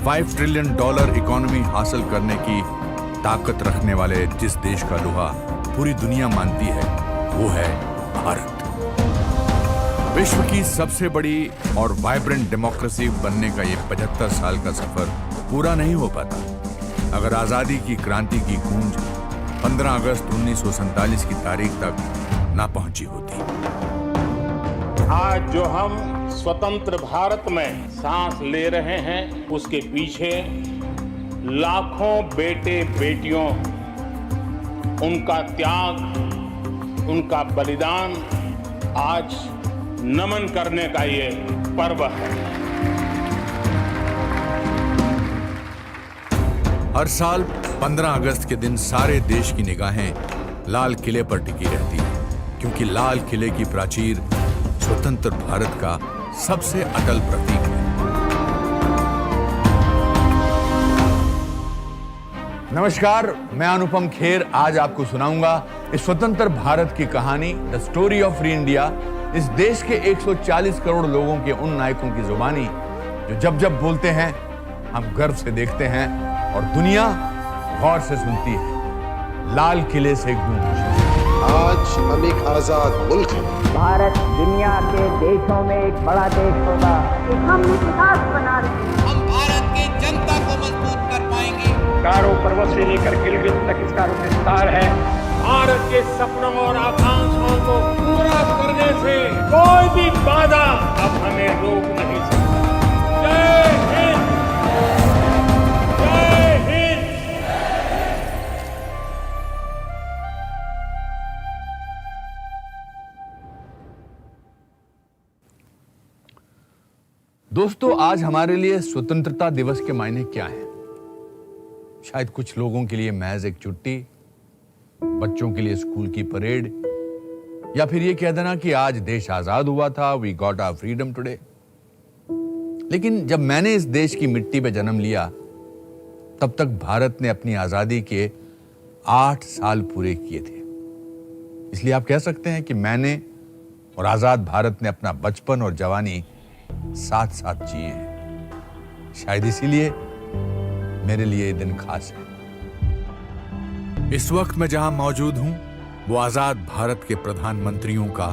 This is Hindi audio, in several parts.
$5 ट्रिलियन इकोनॉमी हासिल करने की ताकत रखने वाले जिस देश का लोहा पूरी दुनिया मानती है वो है भारत। विश्व की सबसे बड़ी और वाइब्रेंट डेमोक्रेसी बनने का ये 75 साल का सफर पूरा नहीं हो पाता अगर आजादी की क्रांति की गूंज 15 अगस्त 1947 की तारीख तक ना पहुंची होती। आज जो हम स्वतंत्र भारत में सांस ले रहे हैं उसके पीछे लाखों बेटे बेटियों, उनका त्याग, उनका बलिदान आज नमन करने का ये पर्व है। हर साल 15 अगस्त के दिन सारे देश की निगाहें लाल किले पर टिकी रहती हैं क्योंकि लाल किले की प्राचीर स्वतंत्र भारत का सबसे अटल प्रतीक है। नमस्कार, मैं अनुपम खेर आज आपको सुनाऊंगा इस स्वतंत्र भारत की कहानी, the story of free India. इस देश के 140 करोड़ लोगों के उन नायकों की जुबानी जो जब जब बोलते हैं हम गर्व से देखते हैं और दुनिया गौर से सुनती है। लाल किले से गूंज। आज हम एक आजाद मुल्क हैं। भारत दुनिया के देशों में एक बड़ा देश होगा। हम विकास बना रहे हैं। हम भारत की जनता को मजबूत कर पाएंगे। कारो पर्वत से लेकर गिलगित तक इसका विस्तार है। भारत के सपनों और आकांक्षाओं को पूरा करने से कोई भी बाधा अब हमें रोक नहीं सकता। जय हिंद, जय हिंद। दोस्तों, आज हमारे लिए स्वतंत्रता दिवस के मायने क्या हैं? शायद कुछ लोगों के लिए महज एक छुट्टी, बच्चों के लिए स्कूल की परेड, या फिर ये कह देना कि आज देश आजाद हुआ था, we got our freedom today. लेकिन जब मैंने इस देश की मिट्टी पे जन्म लिया तब तक भारत ने अपनी आजादी के 8 साल पूरे किए थे। इसलिए आप कह सकते हैं कि मैंने और आजाद भारत ने अपना बचपन और जवानी साथ साथ जिए हैं। शायद इसीलिए मेरे लिए ये दिन खास है। इस वक्त मैं जहां मौजूद हूं वो आजाद भारत के प्रधानमंत्रियों का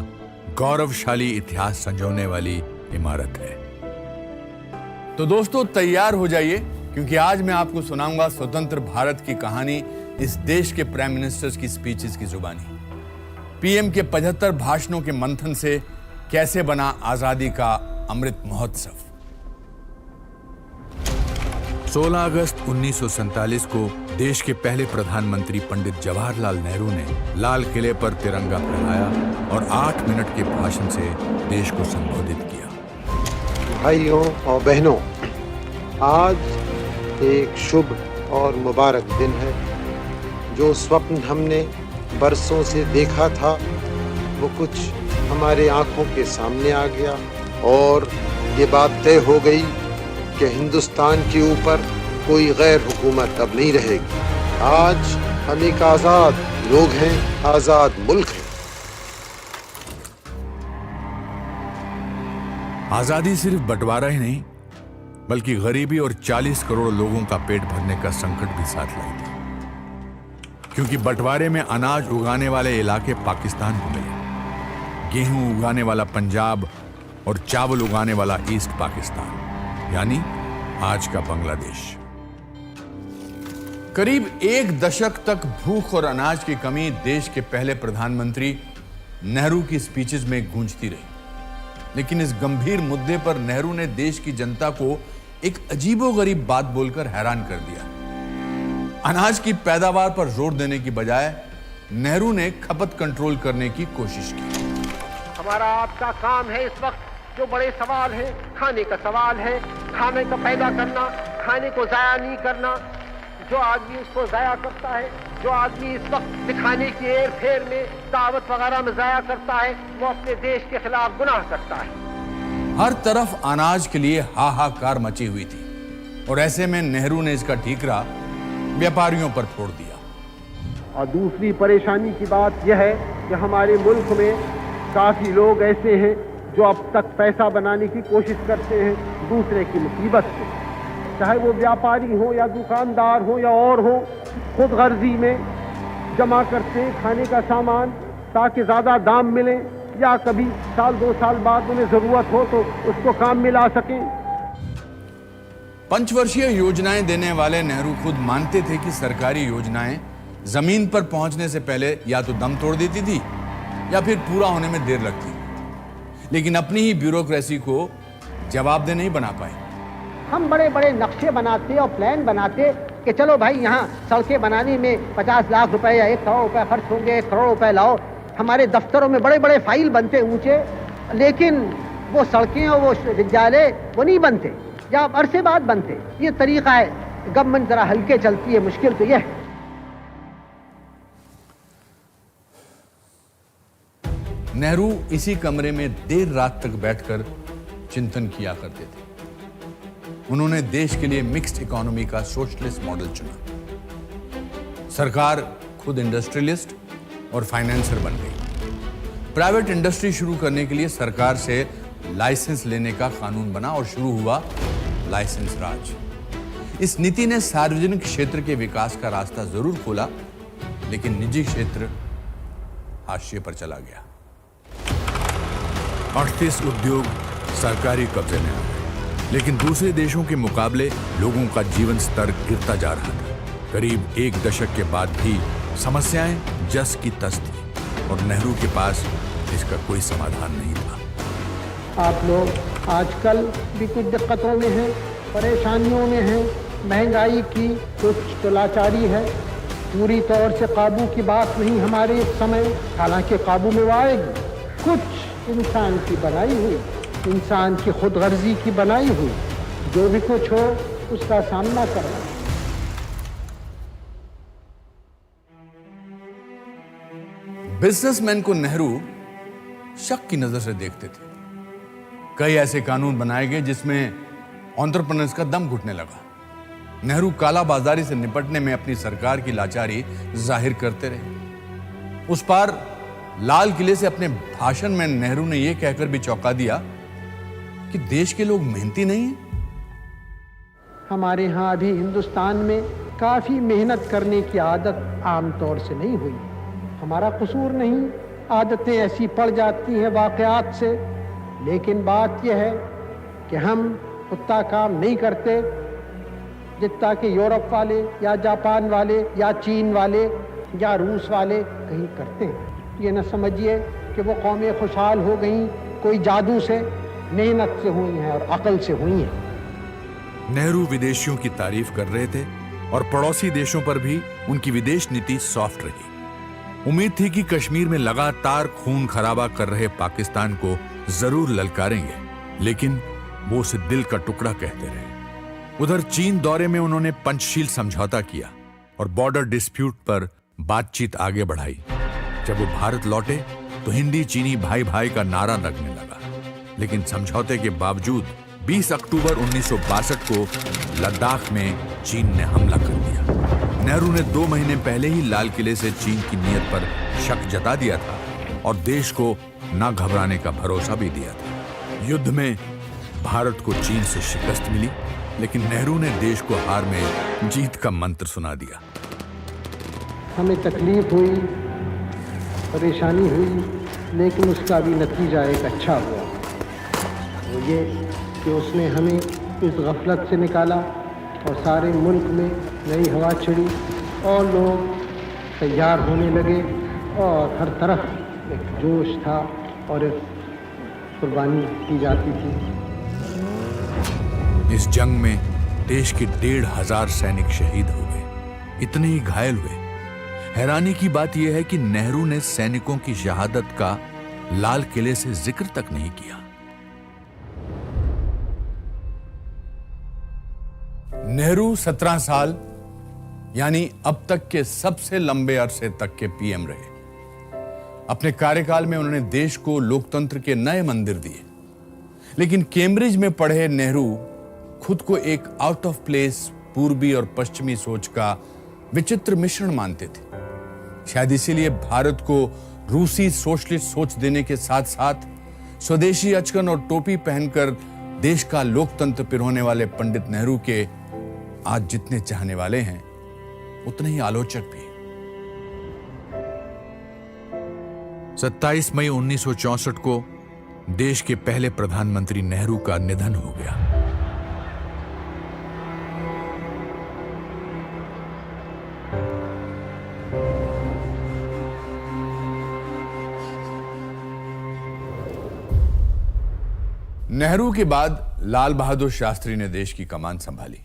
गौरवशाली इतिहास संजोने वाली इमारत है। तो दोस्तों, तैयार हो जाइए क्योंकि आज मैं आपको सुनाऊंगा स्वतंत्र भारत की कहानी इस देश के प्राइम मिनिस्टर्स की स्पीचेस की जुबानी। पीएम के 75 भाषणों के मंथन से कैसे बना आजादी का अमृत महोत्सव। 16 अगस्त 1947 को देश के पहले प्रधानमंत्री पंडित जवाहरलाल नेहरू ने लाल किले पर तिरंगा फहराया और 8 मिनट के भाषण से देश को संबोधित किया। भाइयों और बहनों, आज एक शुभ और मुबारक दिन है। जो स्वप्न हमने बरसों से देखा था वो कुछ हमारे आंखों के सामने आ गया और ये बात तय हो गई कि हिंदुस्तान के ऊपर कोई गैर हुकूमत अब नहीं रहेगी। आज हम एक आजाद लोग हैं, आजाद मुल्क है। आजादी सिर्फ बंटवारा ही नहीं बल्कि गरीबी और 40 करोड़ लोगों का पेट भरने का संकट भी साथ लाई थी, क्योंकि बंटवारे में अनाज उगाने वाले इलाके पाकिस्तान को मिले, गेहूं उगाने वाला पंजाब और चावल उगाने वाला ईस्ट पाकिस्तान, यानी आज का बांग्लादेश। करीब 1 दशक तक भूख और अनाज की कमी देश के पहले प्रधानमंत्री नेहरू की स्पीचेस में गूंजती रही। लेकिन इस गंभीर मुद्दे पर नेहरू ने देश की जनता को एक अजीबोगरीब बात बोलकर हैरान कर दिया। अनाज की पैदावार पर जोर देने की बजाय नेहरू ने खपत कंट्रोल करने की कोशिश की। हमारा आपका काम है इस वक्त जो बड़े सवाल है, खाने का सवाल है, खाने को पैदा करना, खाने को जाया नहीं करना। जो आदमी उसको जाया करता है, जो आदमी इस वक्त दिखाने की एर फेर में दावत वगैरह में जाया करता है, वो अपने देश के खिलाफ गुनाह करता है। हर तरफ अनाज के लिए हाहाकार मची हुई थी और ऐसे में नेहरू ने इसका ठीकरा व्यापारियों पर फोड़ दिया। और दूसरी परेशानी की बात यह है कि हमारे मुल्क में काफी लोग ऐसे हैं जो अब तक पैसा बनाने की कोशिश करते हैं दूसरे की मुसीबत से। चाहे वो व्यापारी हो या दुकानदार हो या और हो, खुद गर्जी में जमा करते हैं खाने का सामान ताकि ज़्यादा दाम मिले या कभी साल 2 साल बाद उन्हें ज़रूरत हो तो उसको काम में ला सकें। पंचवर्षीय योजनाएं देने वाले नेहरू खुद मानते थे कि सरकारी योजनाएं जमीन पर पहुंचने से पहले या तो दम तोड़ देती थी या फिर पूरा होने में देर लगती, लेकिन अपनी ही ब्यूरोक्रेसी को जवाबदेह नहीं बना पाए। हम बड़े बड़े नक्शे बनाते और प्लान बनाते कि चलो भाई यहाँ सड़कें बनाने में 50 लाख रुपए या 1 करोड़ रुपए खर्च होंगे, 1 करोड़ रुपए लाओ। हमारे दफ्तरों में बड़े बड़े फाइल बनते ऊंचे, लेकिन वो सड़कें और वो विद्यालय वो नहीं बनते या अरसे बाद बनते। ये तरीका है, गवर्नमेंट जरा हल्के चलती है, मुश्किल तो यह है। नेहरू इसी कमरे में देर रात तक बैठकर चिंतन किया करते थे। उन्होंने देश के लिए मिक्स्ड इकोनॉमी का सोशलिस्ट मॉडल चुना। सरकार खुद इंडस्ट्रियलिस्ट और फाइनेंसर बन गई। प्राइवेट इंडस्ट्री शुरू करने के लिए सरकार से लाइसेंस लेने का कानून बना और शुरू हुआ लाइसेंस राज। इस नीति ने सार्वजनिक क्षेत्र के विकास का रास्ता जरूर खोला, लेकिन निजी क्षेत्र हाशिए पर चला गया। 38 उद्योग सरकारी कब्जे में आ गए, लेकिन दूसरे देशों के मुकाबले लोगों का जीवन स्तर गिरता जा रहा था। करीब 1 दशक के बाद भी समस्याएं जस की तस थी और नेहरू के पास इसका कोई समाधान नहीं था। आप लोग आजकल भी कुछ दिक्कतों में हैं, परेशानियों में हैं, महंगाई की कुछ तो लाचारी है। पूरी तौर से काबू की बात नहीं हमारे इस समय, हालांकि काबू में वो आएगी। कुछ इंसान की बनाई हुई, इंसान की खुदगर्जी की बनाई हुई, जो भी कुछ हो उसका सामना करना। बिजनेसमैन को नेहरू शक की नजर से देखते थे। कई ऐसे कानून बनाए गए जिसमें एंटरप्रेन्योर्स का दम घुटने लगा। नेहरू काला बाजारी से निपटने में अपनी सरकार की लाचारी जाहिर करते रहे। उस पार लाल किले से अपने भाषण में नेहरू ने यह कहकर भी चौंका दिया कि देश के लोग मेहनती नहीं हैं। हमारे यहाँ अभी हिंदुस्तान में काफी मेहनत करने की आदत आमतौर से नहीं हुई। हमारा कसूर नहीं, आदतें ऐसी पड़ जाती हैं वाकयात से, लेकिन बात यह है कि हम उतना काम नहीं करते जितना कि यूरोप वाले या जापान वाले या चीन वाले या रूस वाले कहीं करते हैं। ये न समझिए कि वो कौमें खुशहाल हो गई कोई जादू से, मेहनत से हुई हैं और अकल से हुई हैं। नेहरू विदेशियों की तारीफ कर रहे थे और पड़ोसी देशों पर भी उनकी विदेश नीति सॉफ्ट रही। उम्मीद थी कि कश्मीर में लगातार खून खराबा कर रहे पाकिस्तान को जरूर ललकारेंगे, लेकिन वो उसे दिल का टुकड़ा कहते रहे। उधर चीन दौरे में उन्होंने पंचशील समझौता किया और बॉर्डर डिस्प्यूट पर बातचीत आगे बढ़ाई। जब वो भारत लौटे तो हिंदी चीनी भाई भाई का नारा लगने लगा, लेकिन समझौते के बावजूद 20 अक्टूबर 1962 को लद्दाख में चीन ने हमला कर दिया। नेहरू ने 2 महीने पहले ही लाल किले से चीन की नीयत पर शक जता दिया था और देश को न घबराने का भरोसा भी दिया था। युद्ध में भारत को चीन से शिकस्त मिली, लेकिन नेहरू ने देश को हार में जीत का मंत्र सुना दिया। हमें तकलीफ हुई, परेशानी हुई, लेकिन उसका भी नतीजा एक अच्छा हुआ। वो ये कि उसने हमें इस गफलत से निकाला और सारे मुल्क में नई हवा छिड़ी और लोग तैयार होने लगे और हर तरफ एक जोश था और एक कुर्बानी की जाती थी। इस जंग में देश के 1,500 सैनिक शहीद हो गए, इतने ही घायल हुए। हैरानी की बात यह है कि नेहरू ने सैनिकों की शहादत का लाल किले से जिक्र तक नहीं किया। नेहरू 17 साल यानी अब तक के सबसे लंबे अरसे तक के पीएम रहे। अपने कार्यकाल में उन्होंने देश को लोकतंत्र के नए मंदिर दिए, लेकिन कैम्ब्रिज में पढ़े नेहरू खुद को एक आउट ऑफ प्लेस पूर्वी और पश्चिमी सोच का विचित्र मिश्रण मानते थे। शायद इसीलिए भारत को रूसी सोशलिस्ट सोच देने के साथ साथ स्वदेशी अचकन और टोपी पहनकर देश का लोकतंत्र पिरोने वाले पंडित नेहरू के आज जितने चाहने वाले हैं उतने ही आलोचक भी। 27 मई 1964 को देश के पहले प्रधानमंत्री नेहरू का निधन हो गया। नेहरू के बाद लाल बहादुर शास्त्री ने देश की कमान संभाली।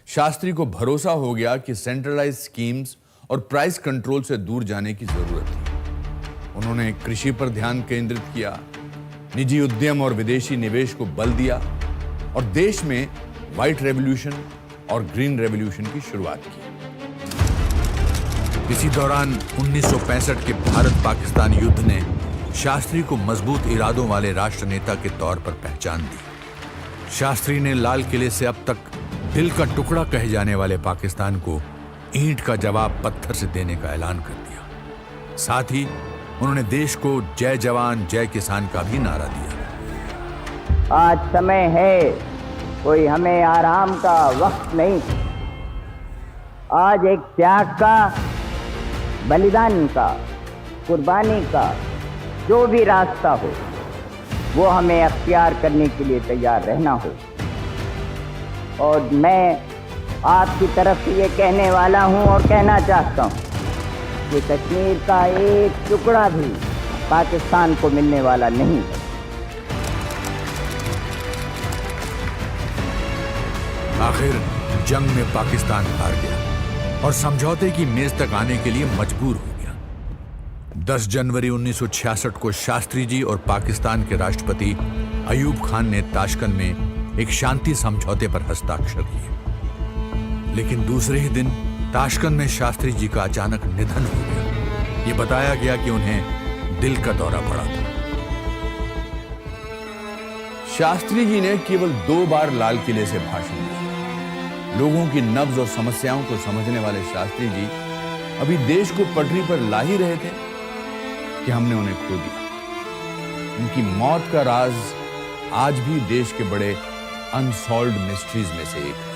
शास्त्री को भरोसा हो गया कि सेंट्रलाइज स्कीम्स और प्राइस कंट्रोल से दूर जाने की जरूरत थी। उन्होंने कृषि पर ध्यान केंद्रित किया, निजी उद्यम और विदेशी निवेश को बल दिया और देश में व्हाइट रेवोल्यूशन और ग्रीन रेवोल्यूशन की शुरुआत की। इसी दौरान 1965 के भारत पाकिस्तान युद्ध ने शास्त्री को मजबूत इरादों वाले राष्ट्र नेता के तौर पर पहचान दी। शास्त्री ने लाल किले से अब तक दिल का टुकड़ा कहे जाने वाले पाकिस्तान को ईंट का जवाब पत्थर से देने का ऐलान कर दिया। साथ ही उन्होंने देश को जय जवान जय किसान का भी नारा दिया। आज समय है, कोई हमें आराम का वक्त नहीं। आज एक त्याग का, बलिदान का, कुर्बानी का जो भी रास्ता हो वो हमें अख्तियार करने के लिए तैयार रहना हो। और मैं आपकी तरफ से ये कहने वाला हूँ और कहना चाहता हूँ कि कश्मीर का एक टुकड़ा भी पाकिस्तान को मिलने वाला नहीं है। आखिर जंग में पाकिस्तान हार गया और समझौते की मेज तक आने के लिए मजबूर हो गया। 10 जनवरी 1966 को शास्त्री जी और पाकिस्तान के राष्ट्रपति अयूब खान ने ताशकंद में एक शांति समझौते पर हस्ताक्षर किए। लेकिन दूसरे ही दिन ताशकंद में शास्त्री जी का अचानक निधन हो गया। ये बताया गया कि उन्हें दिल का दौरा पड़ा था। शास्त्री जी ने केवल 2 बार लाल किले से भाषण दिया। लोगों की नब्ज और समस्याओं को समझने वाले शास्त्री जी अभी देश को पटरी पर ला ही रहे थे कि हमने उन्हें खो दिया। उनकी मौत का राज आज भी देश के बड़े अनसॉल्व्ड मिस्ट्रीज में से एक है।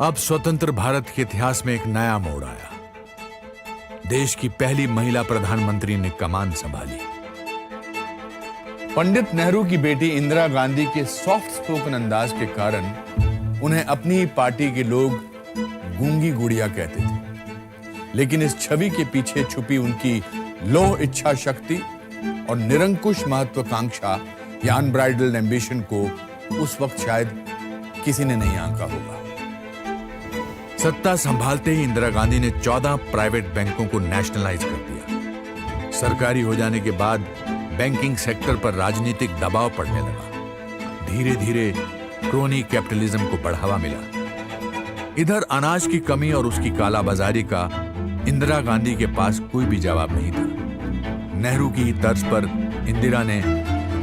अब स्वतंत्र भारत के इतिहास में एक नया मोड़ आया। देश की पहली महिला प्रधानमंत्री ने कमान संभाली। पंडित नेहरू की बेटी इंदिरा गांधी के सॉफ्ट स्पोकन अंदाज के कारण उन्हें अपनी ही पार्टी के लोग गूंगी गुड़िया कहते थे। लेकिन इस छवि के पीछे छुपी उनकी लौह इच्छा शक्ति और निरंकुश महत्वाकांक्षा या अनब्राइडल्ड एम्बिशन को उस वक्त शायद किसी ने नहीं आंका होगा। सत्ता संभालते ही इंदिरा गांधी ने 14 प्राइवेट बैंकों को नेशनलाइज कर दिया। सरकारी हो जाने के बाद बैंकिंग सेक्टर पर राजनीतिक दबाव पड़ने लगा। धीरे धीरे क्रोनी कैपिटलिज्म को बढ़ावा मिला। इधर अनाज की कमी और उसकी कालाबाजारी का इंदिरा गांधी के पास कोई भी जवाब नहीं था। नेहरू की तर्ज पर इंदिरा ने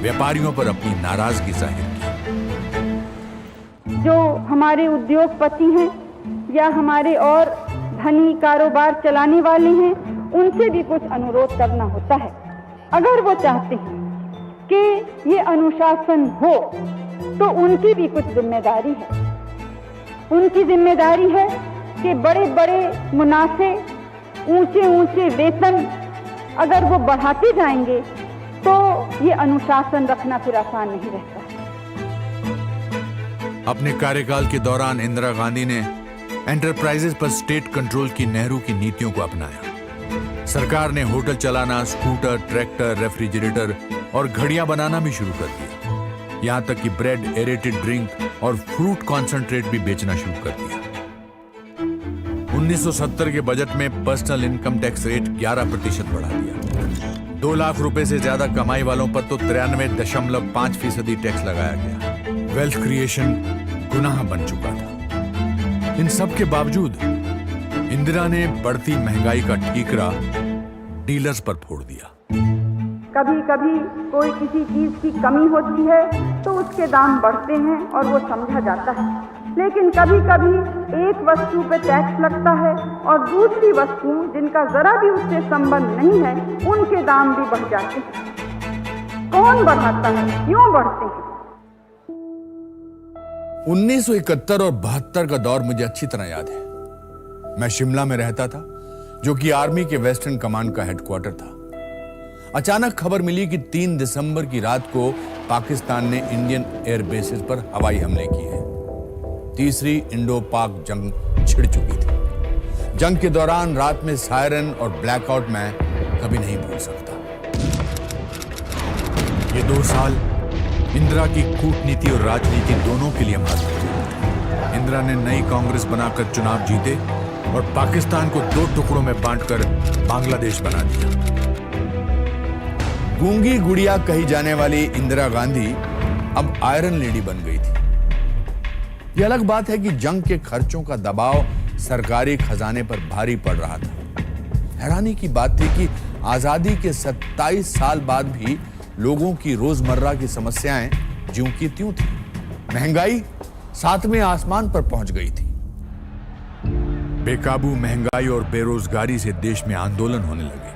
व्यापारियों पर अपनी नाराजगी जाहिर की। जो हमारे उद्योगपति हैं या हमारे और धनी कारोबार चलाने वाले हैं, उनसे भी कुछ अनुरोध करना होता है। अगर वो चाहते हैं कि ये अनुशासन हो तो उनकी भी कुछ जिम्मेदारी है। उनकी जिम्मेदारी है कि बड़े बड़े मुनाफे, ऊंचे ऊंचे वेतन अगर वो बढ़ाते जाएंगे तो ये अनुशासन रखना फिर आसान नहीं रहता। अपने कार्यकाल के दौरान इंदिरा गांधी ने एंटरप्राइजेस पर स्टेट कंट्रोल की नेहरू की नीतियों को अपनाया। सरकार ने होटल चलाना, स्कूटर, ट्रैक्टर, रेफ्रिजरेटर और घड़ियां बनाना भी शुरू कर दिया। यहां तक कि ब्रेड, एरेटेड ड्रिंक और फ्रूट कॉन्सेंट्रेट भी बेचना शुरू कर दिया। 1970 के बजट में पर्सनल इनकम टैक्स रेट 11% बढ़ा दिया। 2 लाख रुपए से ज्यादा कमाई वालों पर तो 93.5% टैक्स लगाया गया। वेल्थ क्रिएशन गुनाह बन चुका था। इन सब के बावजूद इंदिरा ने बढ़ती महंगाई का ठीकरा डीलर्स पर फोड़ दिया। कभी कभी कोई किसी चीज की कमी होती है तो उसके दाम बढ़ते हैं और वो समझा जाता है। लेकिन कभी कभी एक वस्तु पे टैक्स लगता है और दूसरी वस्तु जिनका जरा भी उससे संबंध नहीं है उनके दाम भी बढ़ जाते हैं। कौन बढ़ाता है, क्यों बढ़ते हैं? 1971 और 72 का दौर मुझे अच्छी तरह याद है। मैं शिमला में रहता था, जो कि आर्मी के वेस्टर्न कमांड का हेडक्वार्टर था। अचानक खबर मिली कि 3 दिसंबर की रात को पाकिस्तान ने इंडियन एयर बेसिस पर हवाई हमले किए हैं। तीसरी इंडो पाक जंग छिड़ चुकी थी। जंग के दौरान रात में सायरन और ब्लैकआउट मैं कभी नहीं भूल सकता। ये 2 साल इंदिरा की कूटनीति और राजनीति दोनों के लिए महत्वपूर्ण थे। इंदिरा ने नई कांग्रेस बनाकर चुनाव जीते और पाकिस्तान को 2 टुकड़ों में बांटकर बांग्लादेश बना दिया। गूंगी गुड़िया कही जाने वाली इंदिरा गांधी अब आयरन लेडी बन गई थी। यह अलग बात है कि जंग के खर्चों का दबाव सरकारी खजाने पर भारी पड़ रहा था। हैरानी की बात थी कि आजादी के 27 साल बाद भी लोगों की रोजमर्रा की समस्याएं ज्यों की त्यों थी। महंगाई 7वें आसमान पर पहुंच गई थी। बेकाबू महंगाई और बेरोजगारी से देश में आंदोलन होने लगे।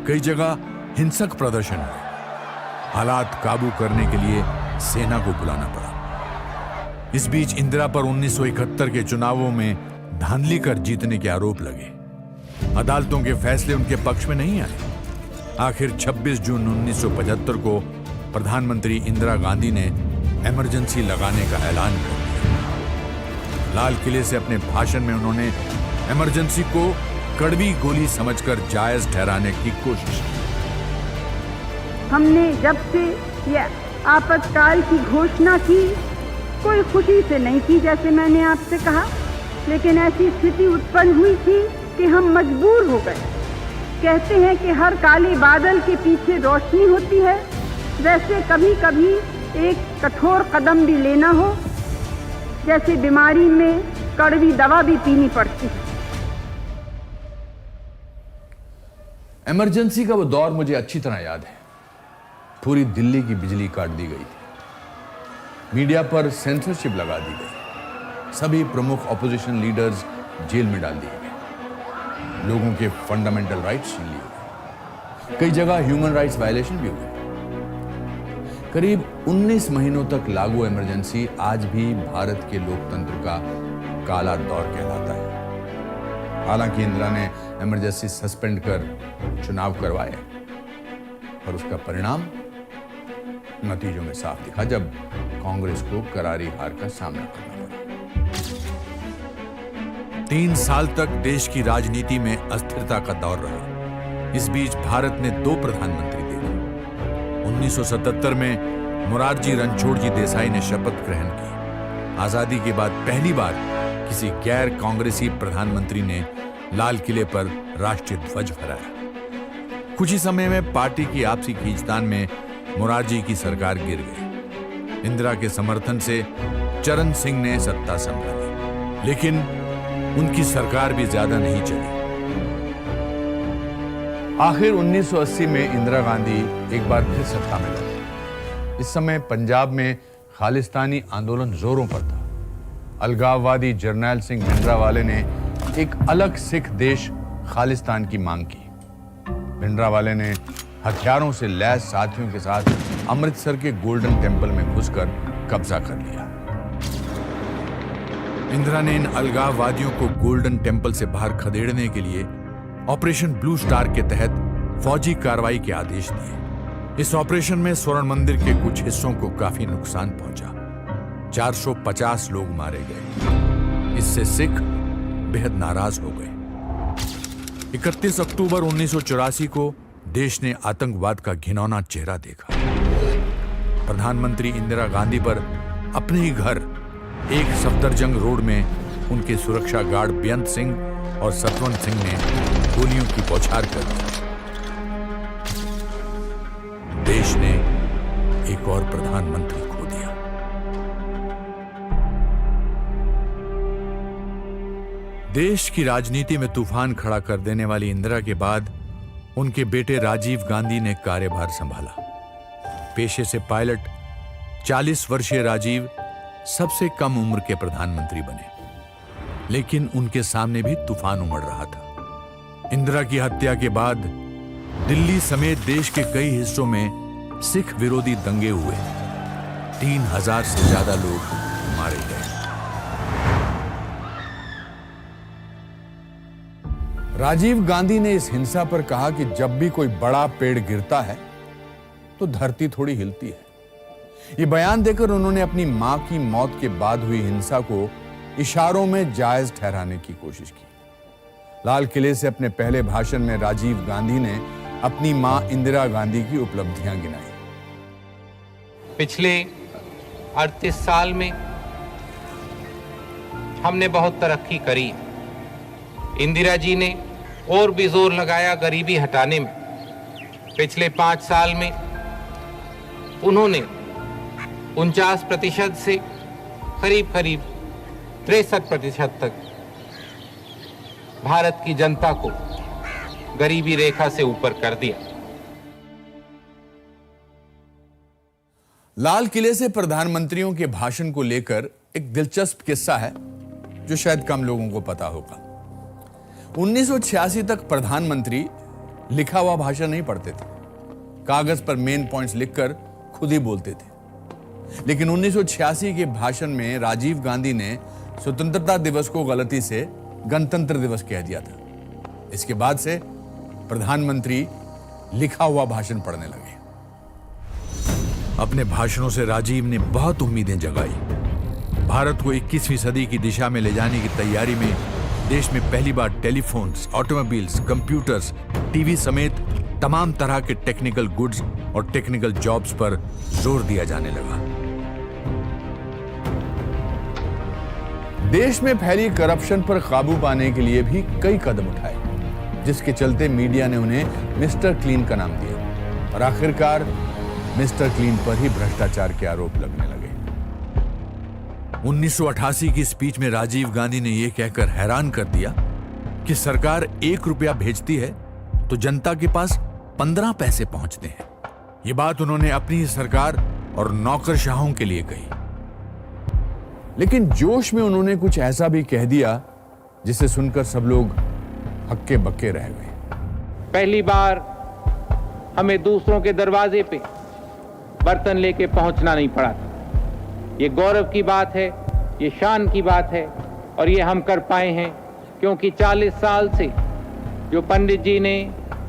कई जगह हिंसक प्रदर्शन हुए। हालात काबू करने के लिए सेना को बुलाना पड़ा। इस बीच इंदिरा पर 1971 के चुनावों में धांधली कर जीतने के आरोप लगे। अदालतों के फैसले उनके पक्ष में नहीं आए। आखिर 26 जून 1975 को प्रधानमंत्री इंदिरा गांधी ने इमरजेंसी लगाने का ऐलान कर दिया। लाल किले से अपने भाषण में उन्होंने इमरजेंसी को कड़वी गोली समझकर जायज ठहराने की कोशिश की। हमने जब से यह आपातकाल की घोषणा की, कोई खुशी से नहीं की, जैसे मैंने आपसे कहा, लेकिन ऐसी स्थिति उत्पन्न हुई थी कि हम मजबूर हो गए। कहते हैं कि हर काले बादल के पीछे रोशनी होती है, वैसे कभी कभी एक कठोर कदम भी लेना हो, जैसे बीमारी में कड़वी दवा भी पीनी पड़ती है। इमरजेंसी का वो दौर मुझे अच्छी तरह याद है। पूरी दिल्ली की बिजली काट दी गई थी। मीडिया पर सेंसरशिप लगा दी गई। सभी प्रमुख ऑपोजिशन लीडर्स जेल में डाल दिए गए। लोगों के फंडामेंटल राइट्स छीन लिए गए। कई जगह ह्यूमन राइट्स वायलेशन भी हुए। करीब 19 महीनों तक लागू इमरजेंसी आज भी भारत के लोकतंत्र का काला दौर कहलाता है। हालांकि इंदिरा ने इमरजेंसी सस्पेंड कर चुनाव करवाए, और उसका परिणाम नतीजों में साफ दिखा जब कांग्रेस को करारी हार का सामना करना पड़ा। 3 साल तक देश की राजनीति में अस्थिरता का दौर रहा। इस बीच भारत ने 2 प्रधानमंत्री देखे। 1977 में मोरारजी रणछोड़जी देसाई ने शपथ ग्रहण की। आजादी के बाद पहली बार किसी गैर कांग्रेसी प्रधानमंत्री ने लाल किले पर राष्ट्रीय ध्वज फहराया। कुछ ही समय में पार्टी की आपसी खींचतान में मोरारजी की सरकार गिर गई। इंदिरा के समर्थन से चरण सिंह ने सत्ता संभाली, लेकिन उनकी सरकार भी ज्यादा नहीं चली। आखिर 1980 में इंदिरा गांधी एक बार फिर सत्ता में लौटी। इस समय पंजाब में खालिस्तानी आंदोलन जोरों पर था। अलगाववादी जरनैल सिंह भिंडरावाले ने एक अलग सिख देश खालिस्तान की मांग की। भिंडरावाले ने हथियारों से लैस साथियों के साथ अमृतसर के गोल्डन टेम्पल में घुसकर कब्जा कर लिया। इंदिरा ने इन अलगाववादियों को गोल्डन टेम्पल से बाहर खदेड़ने के लिए ऑपरेशन ब्लू स्टार के तहत फौजी कार्रवाई के आदेश दिए। इस ऑपरेशन में स्वर्ण मंदिर के कुछ हिस्सों को काफी नुकसान पहुंचा। 450 लोग मारे गए। इससे सिख बेहद नाराज हो गए। 31 अक्टूबर 1984 को देश ने आतंकवाद का घिनौना चेहरा देखा। प्रधानमंत्री इंदिरा गांधी पर अपने ही घर एक सफदरजंग रोड में उनके सुरक्षा गार्ड बेअंत सिंह और सतवंत सिंह ने गोलियों की बौछार कर दी। देश ने एक और प्रधानमंत्री खो दिया। देश की राजनीति में तूफान खड़ा कर देने वाली इंदिरा के बाद उनके बेटे राजीव गांधी ने कार्यभार संभाला। पेशे से पायलट 40 वर्षीय राजीव सबसे कम उम्र के प्रधानमंत्री बने, लेकिन उनके सामने भी तूफान उमड़ रहा था। इंदिरा की हत्या के बाद दिल्ली समेत देश के कई हिस्सों में सिख विरोधी दंगे हुए। 3000 से ज्यादा लोग मारे गए। राजीव गांधी ने इस हिंसा पर कहा कि जब भी कोई बड़ा पेड़ गिरता है तो धरती थोड़ी हिलती है। यह बयान देकर उन्होंने अपनी मां की मौत के बाद हुई हिंसा को इशारों में जायज ठहराने की कोशिश की। लाल किले से अपने पहले भाषण में राजीव गांधी ने अपनी मां इंदिरा गांधी की उपलब्धियां गिनाई। पिछले 38 साल में हमने बहुत तरक्की करी। इंदिरा जी ने और भी जोर लगाया गरीबी हटाने में। पिछले 5 साल में उन्होंने 49% से करीब 63% तक भारत की जनता को गरीबी रेखा से ऊपर कर दिया। लाल किले से प्रधानमंत्रियों के भाषण को लेकर एक दिलचस्प किस्सा है जो शायद कम लोगों को पता होगा। 1986 तक प्रधानमंत्री लिखा हुआ भाषण नहीं पढ़ते थे, कागज पर मेन पॉइंट्स लिखकर खुद ही बोलते थे। लेकिन 1986 के भाषण में राजीव गांधी ने स्वतंत्रता दिवस को गलती से गणतंत्र दिवस कह दिया था। इसके बाद से प्रधानमंत्री लिखा हुआ भाषण पढ़ने लगे। अपने भाषणों से राजीव ने बहुत उम्मीदें जगाई। भारत को 21वीं सदी की दिशा में ले जाने की तैयारी में देश में पहली बार टेलीफोन्स, ऑटोमोबाइल्स, कंप्यूटर्स, टीवी समेत तमाम तरह के टेक्निकल गुड्स और टेक्निकल जॉब्स पर जोर दिया जाने लगा। देश में फैली करप्शन पर काबू पाने के लिए भी कई कदम उठाए, जिसके चलते मीडिया ने उन्हें मिस्टर क्लीन का नाम दिया और आखिरकार मिस्टर क्लीन पर ही भ्रष्टाचार के आरोप लगने लगे। 1988 की स्पीच में राजीव गांधी ने यह कहकर हैरान कर दिया कि सरकार 1 रुपया भेजती है तो जनता के पास 15 पैसे पहुंचते हैं। यह बात उन्होंने अपनी सरकार और नौकरशाहों के लिए कही। लेकिन जोश में उन्होंने कुछ ऐसा भी कह दिया जिसे सुनकर सब लोग हक्के बक्के रह गए। पहली बार हमें दूसरों के दरवाजे पे बर्तन लेके पहुंचना नहीं पड़ा था। ये गौरव की बात है, ये शान की बात है और ये हम कर पाए हैं क्योंकि 40 साल से जो पंडित जी ने,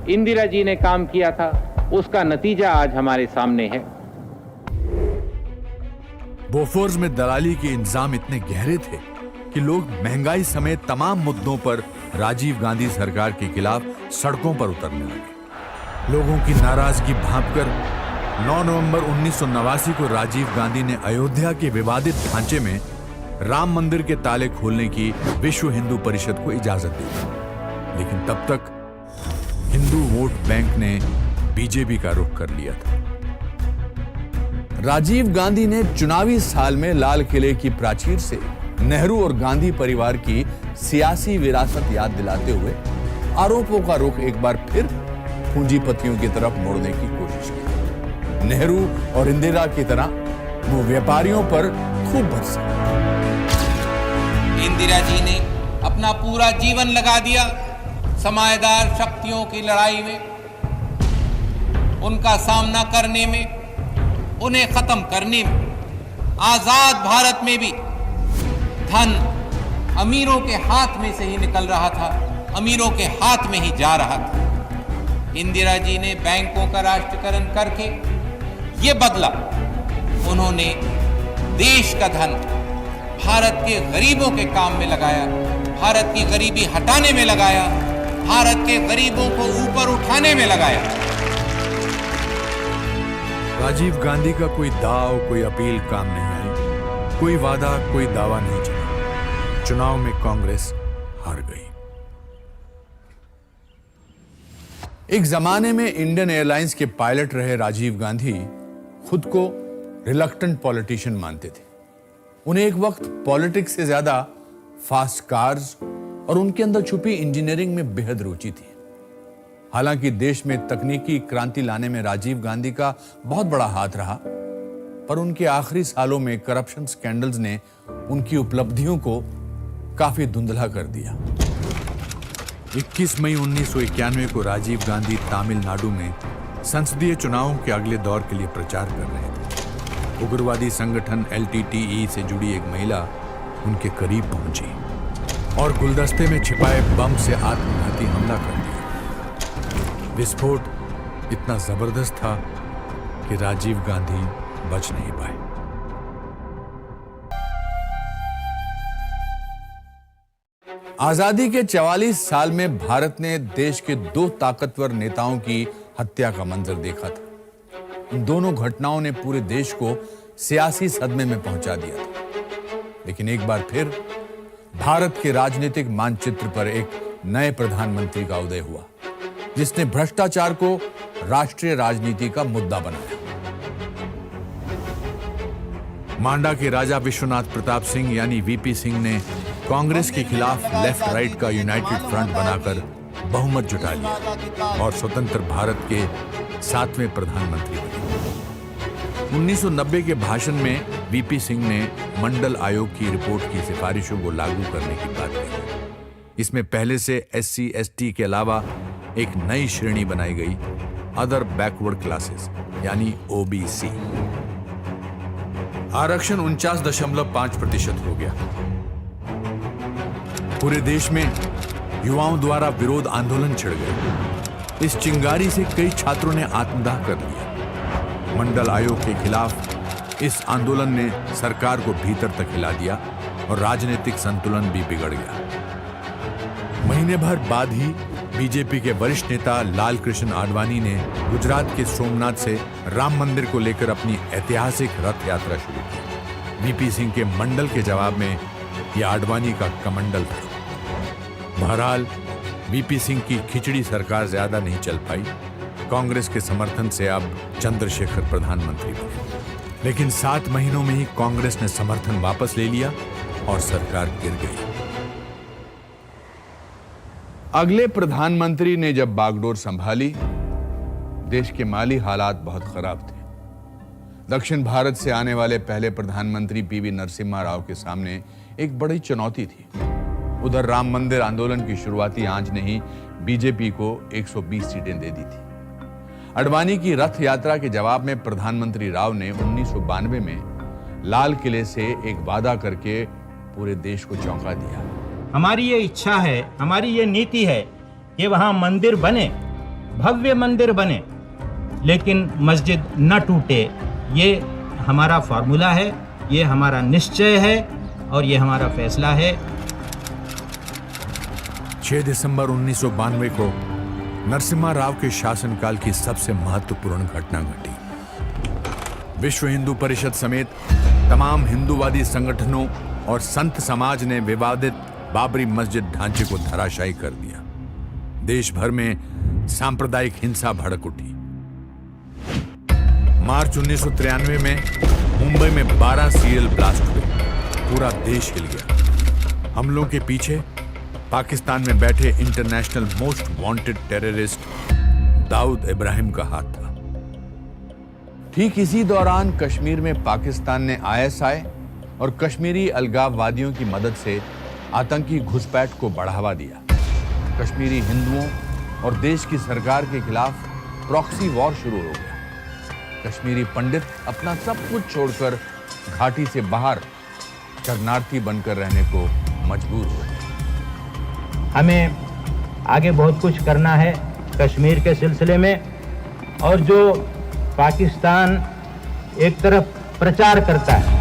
इंदिरा जी ने काम किया था, उसका नतीजा आज हमारे सामने है। बोफोर्स में दलाली के इंजाम इतने गहरे थे कि लोग महंगाई समेत तमाम मुद्दों पर राजीव गांधी सरकार के खिलाफ सड़कों पर उतरने लगे। लोगों की नाराजगी भांपकर 9 नवंबर 1989 को राजीव गांधी ने अयोध्या के विवादित ढांचे में राम मंदिर के ताले खोलने की विश्व हिंदू परिषद को इजाजत दी। लेकिन तब तक हिंदू वोट बैंक ने बीजेपी का रुख कर लिया था। राजीव गांधी ने चुनावी साल में लाल किले की प्राचीर से नेहरू और गांधी परिवार की सियासी विरासत याद दिलाते हुए आरोपों का रुख एक बार फिर पूंजीपतियों की तरफ मोड़ने की कोशिश की। नेहरू और इंदिरा की तरह वो व्यापारियों पर खूब भरसे। इंदिरा जी ने अपना पूरा जीवन लगा दिया समाजदार शक्तियों की लड़ाई में, उनका सामना करने में, उन्हें खत्म करने में। आजाद भारत में भी धन अमीरों के हाथ में से ही निकल रहा था, अमीरों के हाथ में ही जा रहा था। इंदिरा जी ने बैंकों का राष्ट्रीयकरण करके ये बदला। उन्होंने देश का धन भारत के गरीबों के काम में लगाया, भारत की गरीबी हटाने में लगाया, भारत के गरीबों को ऊपर उठाने में लगाया। राजीव गांधी का कोई दाव, कोई अपील काम नहीं आई, कोई वादा, कोई दावा नहीं चला। चुनाव में कांग्रेस हार गई। एक जमाने में इंडियन एयरलाइंस के पायलट रहे राजीव गांधी खुद को रिलक्टेंट पॉलिटिशियन मानते थे। उन्हें एक वक्त पॉलिटिक्स से ज्यादा फास्ट कार्स और उनके अंदर छुपी इंजीनियरिंग में बेहद रुचि थी। हालांकि देश में तकनीकी क्रांति लाने में राजीव गांधी का बहुत बड़ा हाथ रहा, पर उनके आखिरी सालों में करप्शन स्कैंडल्स ने उनकी उपलब्धियों को काफी धुंधला कर दिया। 21 मई 1991 को राजीव गांधी तमिलनाडु में संसदीय चुनावों के अगले दौर के लिए प्रचार कर रहे थे। उग्रवादी संगठन LTTE से जुड़ी एक महिला उनके करीब पहुंची और गुलदस्ते में छिपाए बम से आत्मघाती हमला कर दिया। विस्फोट इतना जबरदस्त था कि राजीव गांधी बच नहीं पाए। आजादी के 44 साल में भारत ने देश के 2 ताकतवर नेताओं की हत्या का मंजर देखा था। इन दोनों घटनाओं ने पूरे देश को सियासी सदमे में पहुंचा दिया था। लेकिन एक बार फिर भारत के राजनीतिक मानचित्र पर एक नए प्रधानमंत्री का उदय हुआ, जिसने भ्रष्टाचार को राष्ट्रीय राजनीति का मुद्दा बनाया। मांडा के राजा विश्वनाथ प्रताप सिंह यानी VP सिंह ने कांग्रेस के खिलाफ लेफ्ट राइट का यूनाइटेड फ्रंट बनाकर बहुमत जुटा लिया और स्वतंत्र भारत के 7वें प्रधानमंत्री बने। 1990 के भाषण में VP सिंह ने मंडल आयोग की रिपोर्ट की सिफारिशों को लागू करने की बात कही। इसमें पहले से SC ST के अलावा एक नई श्रेणी बनाई गई, अदर बैकवर्ड क्लासेस यानी OBC। आरक्षण 49.5% हो गया। पूरे देश में युवाओं द्वारा विरोध आंदोलन छिड़ गए। इस चिंगारी से कई छात्रों ने आत्मदाह कर लिया। मंडल आयोग के खिलाफ इस आंदोलन ने सरकार को भीतर तक हिला दिया और राजनीतिक संतुलन भी बिगड़ गया। महीने भर बाद ही बीजेपी के वरिष्ठ नेता लाल कृष्ण आडवाणी ने गुजरात के सोमनाथ से राम मंदिर को लेकर अपनी ऐतिहासिक रथ यात्रा शुरू की। VP सिंह के मंडल के जवाब में यह आडवाणी का कमंडल था। बहरहाल VP सिंह की खिचड़ी सरकार ज्यादा नहीं चल पाई। कांग्रेस के समर्थन से अब चंद्रशेखर प्रधानमंत्री बने, लेकिन 7 महीनों में ही कांग्रेस ने समर्थन वापस ले लिया और सरकार गिर गई। अगले प्रधानमंत्री ने जब बागडोर संभाली, देश के माली हालात बहुत खराब थे। दक्षिण भारत से आने वाले पहले प्रधानमंत्री PV नरसिम्हा राव के सामने एक बड़ी चुनौती थी। उधर राम मंदिर आंदोलन की शुरुआती आंच ने ही बीजेपी को 120 सीटें दे दी थी। आडवाणी की रथ यात्रा के जवाब में प्रधानमंत्री राव ने 1992 में लाल किले से एक वादा करके पूरे देश को चौंका दिया। हमारी ये इच्छा है, हमारी ये नीति है कि वहां मंदिर बने, भव्य मंदिर बने, लेकिन मस्जिद न टूटे। ये हमारा फॉर्मूला है, ये हमारा निश्चय है और ये हमारा फैसला है। 6 दिसंबर 1992 को नरसिम्हा राव के शासनकाल की सबसे महत्वपूर्ण घटना घटी। विश्व हिंदू परिषद समेत तमाम हिंदूवादी संगठनों और संत समाज ने विवादित बाबरी मस्जिद ढांचे को धराशायी कर दिया। देश भर में सांप्रदायिक हिंसा भड़क उठी। मार्च 1993 में मुंबई में 12 सीरियल ब्लास्ट हुए। पूरा देश हिल गया। हमलों के पीछे पाकिस्तान में बैठे international most wanted terrorist Dawood Ibrahim का हाथ था। ठीक इसी दौरान कश्मीर में पाकिस्तान ने ISI और कश्मीरी अलगाववादियों की मदद से आतंकी घुसपैठ को बढ़ावा दिया। कश्मीरी हिंदुओं और देश की सरकार के खिलाफ प्रॉक्सी वॉर शुरू हो गया। कश्मीरी पंडित अपना सब कुछ छोड़कर घाटी से बाहर शरणार्थी बनकर रहने को मजबूर हो गए। हमें आगे बहुत कुछ करना है कश्मीर के सिलसिले में, और जो पाकिस्तान एक तरफ प्रचार करता है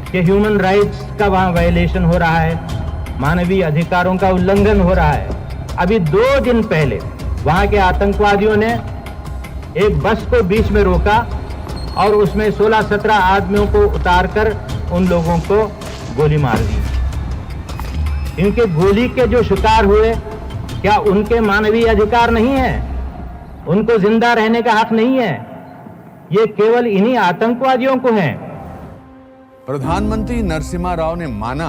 कि ह्यूमन राइट्स का वहाँ वायलेशन हो रहा है, मानवीय अधिकारों का उल्लंघन हो रहा है। अभी 2 दिन पहले वहाँ के आतंकवादियों ने एक बस को बीच में रोका और उसमें 16-17 आदमियों को उतारकर उन लोगों को गोली मार दी। इनके गोली के जो शिकार हुए, क्या उनके मानवीय अधिकार नहीं है? उनको जिंदा रहने का हक नहीं है? ये केवल इन्हीं आतंकवादियों को है। प्रधानमंत्री नरसिम्हा राव ने माना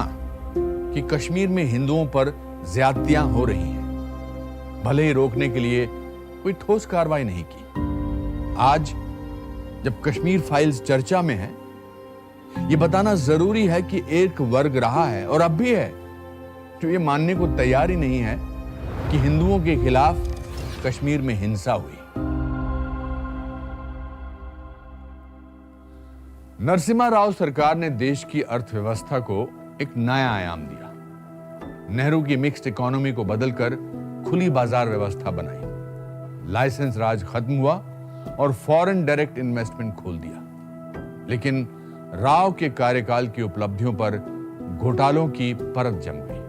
कि कश्मीर में हिंदुओं पर ज्यादतियां हो रही हैं, भले ही रोकने के लिए कोई ठोस कार्रवाई नहीं की। आज जब कश्मीर फाइल्स चर्चा में है, यह बताना जरूरी है कि एक वर्ग रहा है और अब भी है जो ये मानने को तैयार ही नहीं है कि हिंदुओं के खिलाफ कश्मीर में हिंसा हुई। नरसिम्हा राव सरकार ने देश की अर्थव्यवस्था को एक नया आयाम दिया। नेहरू की मिक्स्ड इकोनॉमी को बदलकर खुली बाजार व्यवस्था बनाई। लाइसेंस राज खत्म हुआ और फॉरेन डायरेक्ट इन्वेस्टमेंट खोल दिया। लेकिन राव के कार्यकाल की उपलब्धियों पर घोटालों की परत जम गई।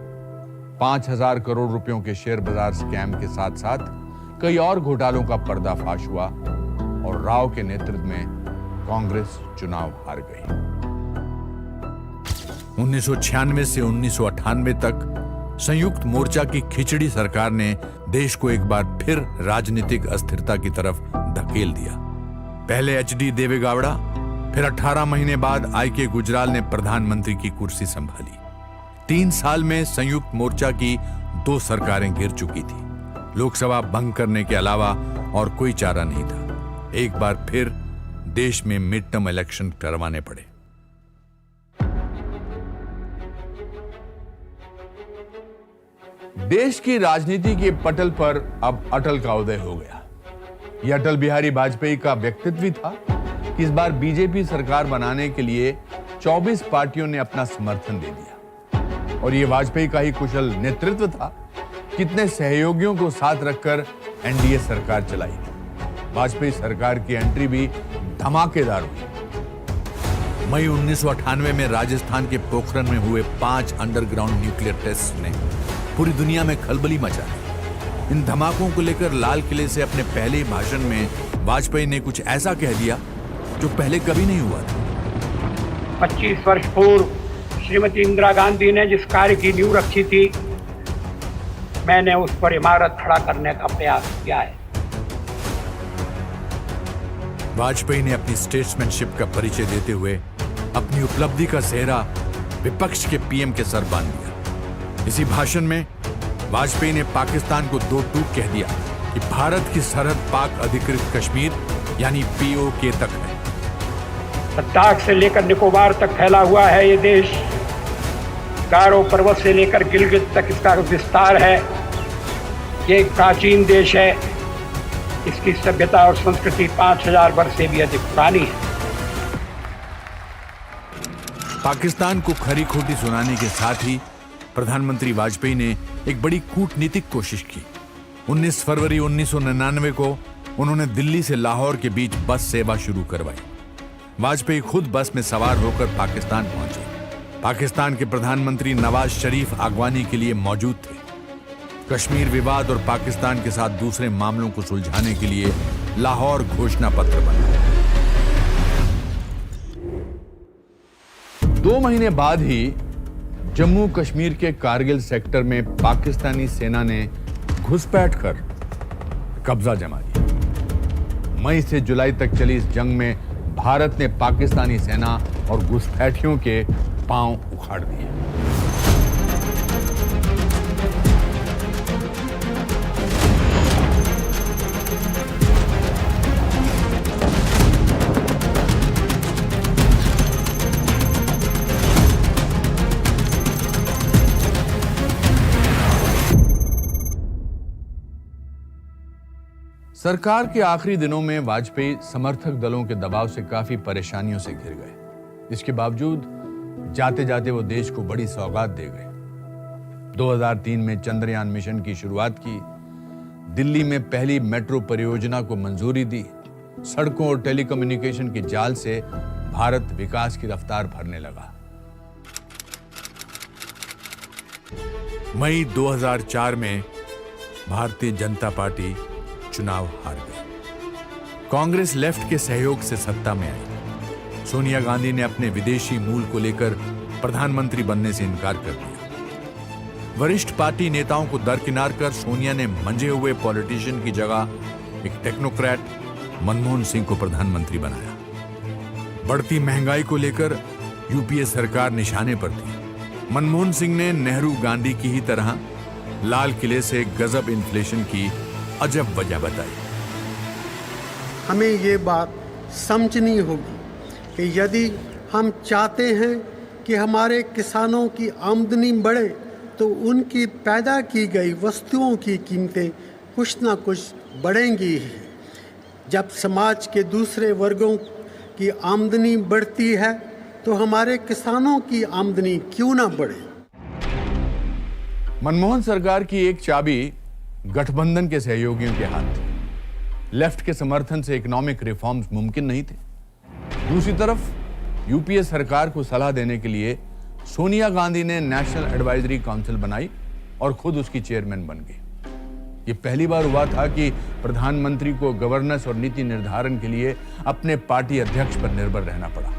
5,000 करोड़ रुपयों के शेयर बाजार स्कैम के साथ साथ कई और घोटालों का पर्दाफाश हुआ और राव के नेतृत्व में कांग्रेस चुनाव हार गई। 1996 से 1998 तक संयुक्त मोर्चा की खिचड़ी सरकार ने देश को एक बार फिर राजनीतिक अस्थिरता की तरफ धकेल दिया। पहले एचडी देवेगौड़ा, फिर 18 महीने बाद आईके गुजराल ने प्रधानमंत्री की कुर्सी संभाली। 3 साल में संयुक्त मोर्चा की 2 सरकारें गिर चुकी थी। लोकसभा भंग करने के अलावा और कोई चारा नहीं था। एक बार फिर देश में मिड टर्म इलेक्शन करवाने पड़े। देश की राजनीति के पटल पर अब अटल का उदय हो गया। यह अटल बिहारी वाजपेयी का व्यक्तित्व ही था कि इस बार बीजेपी सरकार बनाने के लिए 24 पार्टियों ने अपना समर्थन दे दिया और यह वाजपेयी का ही कुशल नेतृत्व था। कितने सहयोगियों को साथ रखकर एनडीए सरकार चलाई। वाजपेयी सरकार की एंट्री भी धमाकेदार हुई। मई 1998 में राजस्थान के पोखरण में हुए 5 अंडरग्राउंड न्यूक्लियर टेस्ट ने पूरी दुनिया में खलबली मचा दी। इन धमाकों को लेकर लाल किले से अपने पहले ही भाषण में वाजपेयी ने कुछ ऐसा कह दिया जो पहले कभी नहीं हुआ था। 25 वर्ष पूर्व श्रीमती इंदिरा गांधी ने जिस कार्य की नींव रखी थी, मैंने उस पर इमारत खड़ा करने का प्रयास किया है। वाजपेयी ने अपनी स्टेट्समैनशिप का परिचय देते हुए अपनी उपलब्धि का सेहरा विपक्ष के पीएम के सर बांध दिया। इसी भाषण में वाजपेयी ने पाकिस्तान को 2 टूक कह दिया कि भारत की सरहद पाक अधिकृत कश्मीर यानी पीओके तक है। लद्दाख से लेकर निकोबार तक फैला हुआ है ये देश। गारो पर्वत से लेकर गिलगित तक इसका विस्तार है। ये एक प्राचीन देश है। इसकी सभ्यता और संस्कृति 5,000 वर्ष से भी अधिक पुरानी है। पाकिस्तान को खरी खोटी सुनाने के साथ ही प्रधानमंत्री वाजपेयी ने एक बड़ी कूटनीतिक कोशिश की। 19 फरवरी 1999 को उन्होंने दिल्ली से लाहौर के बीच बस सेवा शुरू करवाई। वाजपेयी खुद बस में सवार होकर पाकिस्तान पहुंचे। पाकिस्तान के प्रधानमंत्री नवाज शरीफ आगवानी के लिए मौजूद थे। कश्मीर विवाद और पाकिस्तान के साथ दूसरे मामलों को सुलझाने के लिए लाहौर घोषणा पत्र बना। 2 महीने बाद ही जम्मू कश्मीर के कारगिल सेक्टर में पाकिस्तानी सेना ने घुसपैठ कर कब्जा जमा लिया। मई से जुलाई तक चली इस जंग में भारत ने पाकिस्तानी सेना और घुसपैठियों के पांव उखाड़ दिए। सरकार के आखिरी दिनों में वाजपेयी समर्थक दलों के दबाव से काफी परेशानियों से घिर गए। इसके बावजूद जाते जाते वो देश को बड़ी सौगात दे गए। 2003 में चंद्रयान मिशन की शुरुआत की। दिल्ली में पहली मेट्रो परियोजना को मंजूरी दी। सड़कों और टेलीकम्युनिकेशन के जाल से भारत विकास की रफ्तार भरने लगा। मई 2004 में भारतीय जनता पार्टी चुनाव हार गई। कांग्रेस लेफ्ट के सहयोग से सत्ता में आई। सोनिया गांधी ने अपने विदेशी मूल को लेकर प्रधानमंत्री बनने से इनकार कर दिया। वरिष्ठ पार्टी नेताओं को दरकिनार कर सोनिया ने मंझे हुए पॉलिटिशियन की जगह एक टेक्नोक्रेट मनमोहन सिंह को प्रधानमंत्री बनाया। बढ़ती महंगाई को लेकर यूपीए सरकार निशाने पर थी। मनमोहन सिंह ने नेहरू गांधी की ही तरह लाल किले से गजब इन्फ्लेशन की अजब वजह बताई। हमें ये बात समझनी होगी कि यदि हम चाहते हैं कि हमारे किसानों की आमदनी बढ़े तो उनकी पैदा की गई वस्तुओं की कीमतें कुछ ना कुछ बढ़ेंगी ही। जब समाज के दूसरे वर्गों की आमदनी बढ़ती है तो हमारे किसानों की आमदनी क्यों ना बढ़े। मनमोहन सरकार की एक चाबी गठबंधन के सहयोगियों के हाथ थी। लेफ्ट के समर्थन से इकोनॉमिक रिफॉर्म्स मुमकिन नहीं थे। दूसरी तरफ यूपीए सरकार को सलाह देने के लिए सोनिया गांधी ने नेशनल एडवाइजरी काउंसिल बनाई और खुद उसकी चेयरमैन बन गई। ये पहली बार हुआ था कि प्रधानमंत्री को गवर्नेंस और नीति निर्धारण के लिए अपने पार्टी अध्यक्ष पर निर्भर रहना पड़ा।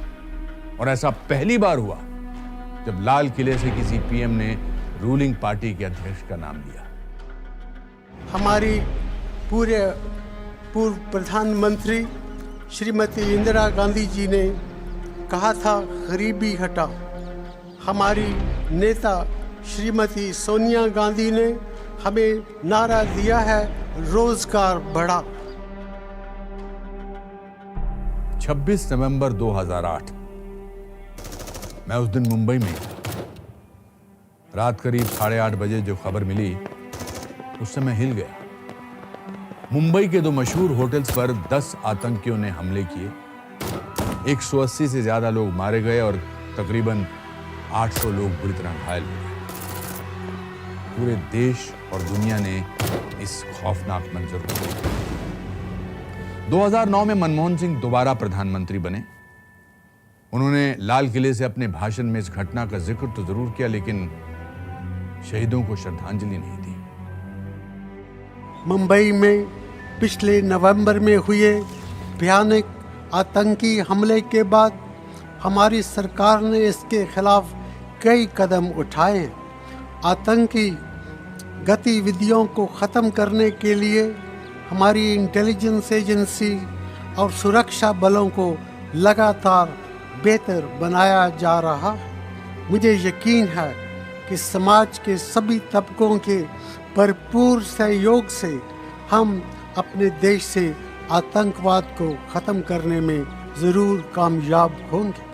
और ऐसा पहली बार हुआ जब लाल किले से किसी पीएम ने रूलिंग पार्टी के अध्यक्ष का नाम लिया। हमारी पूर्व प्रधानमंत्री श्रीमती इंदिरा गांधी जी ने कहा था गरीबी हटाओ। हमारी नेता श्रीमती सोनिया गांधी ने हमें नारा दिया है रोजगार बढ़ाओ। 26 नवंबर 2008 मैं उस दिन मुंबई में था। रात करीब 8:30 बजे जो खबर मिली उससे मैं हिल गया। मुंबई के 2 मशहूर होटल्स पर 10 आतंकियों ने हमले किए। 180 से ज्यादा लोग मारे गए और तकरीबन 800 लोग बुरी तरह घायल हो गए। पूरे देश और दुनिया ने इस खौफनाक मंजर को देखा। 2009 में मनमोहन सिंह दोबारा प्रधानमंत्री बने। उन्होंने लाल किले से अपने भाषण में इस घटना का जिक्र तो जरूर किया, लेकिन शहीदों को श्रद्धांजलि नहीं दी। मुंबई में पिछले नवंबर में हुए भयानक आतंकी हमले के बाद हमारी सरकार ने इसके खिलाफ कई कदम उठाए। आतंकी गतिविधियों को ख़त्म करने के लिए हमारी इंटेलिजेंस एजेंसी और सुरक्षा बलों को लगातार बेहतर बनाया जा रहा है। मुझे यकीन है कि समाज के सभी तबकों के भरपूर सहयोग से हम अपने देश से आतंकवाद को ख़त्म करने में ज़रूर कामयाब होंगे।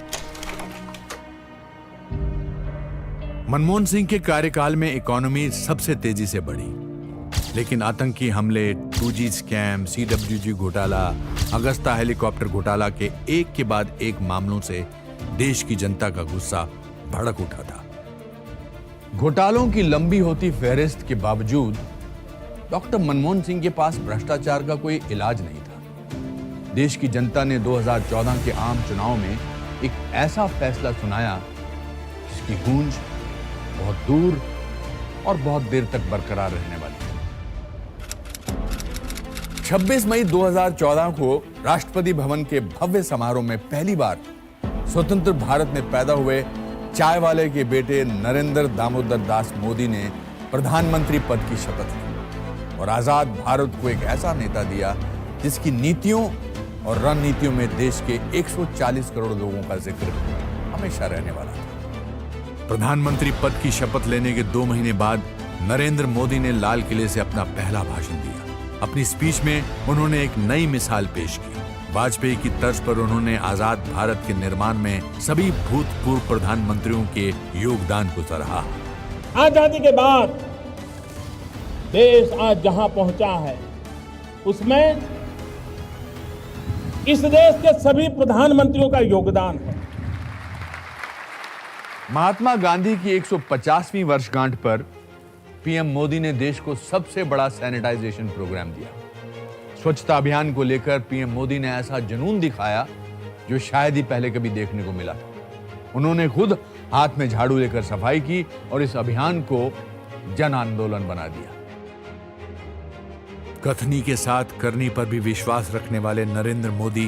मनमोहन सिंह के कार्यकाल में इकोनॉमी सबसे तेजी से बढ़ी, लेकिन आतंकी हमले, 2G स्कैम, CWG घोटाला, अगस्ता हेलीकॉप्टर घोटाला के एक के बाद एक मामलों से देश की जनता का गुस्सा भड़क उठा था। घोटालों की लंबी होती फहरिस्त के बावजूद डॉक्टर मनमोहन सिंह के पास भ्रष्टाचार का कोई इलाज नहीं था। देश की जनता ने 2014 के आम चुनाव में एक ऐसा फैसला सुनाया जिसकी गूंज बहुत दूर और बहुत देर तक बरकरार रहने वाली है। 26 मई 2014 को राष्ट्रपति भवन के भव्य समारोह में पहली बार स्वतंत्र भारत में पैदा हुए चाय वाले के बेटे नरेंद्र दामोदर दास मोदी ने प्रधानमंत्री पद की शपथ ली और आजाद भारत को एक ऐसा नेता दिया जिसकी नीतियों और रणनीतियों में देश के 140 करोड़ लोगों का जिक्र हमेशा रहने वाला था। प्रधानमंत्री पद की शपथ लेने के 2 महीने बाद नरेंद्र मोदी ने लाल किले से अपना पहला भाषण दिया। अपनी स्पीच में उन्होंने एक नई मिसाल पेश की। वाजपेयी की तर्ज पर उन्होंने आजाद भारत के निर्माण में सभी भूतपूर्व प्रधानमंत्रियों के योगदान को सराहा। आजादी के बाद देश आज जहां पहुंचा है उसमें इस देश के सभी प्रधानमंत्रियों का योगदान है। महात्मा गांधी की 150वीं वर्षगांठ पर पीएम मोदी ने देश को सबसे बड़ा सैनिटाइजेशन प्रोग्राम दिया। स्वच्छता अभियान को लेकर पीएम मोदी ने ऐसा जुनून दिखाया जो शायद ही पहले कभी देखने को मिला था। उन्होंने खुद हाथ में झाड़ू लेकर सफाई की और इस अभियान को जन आंदोलन बना दिया। कथनी के साथ करनी पर भी विश्वास रखने वाले नरेंद्र मोदी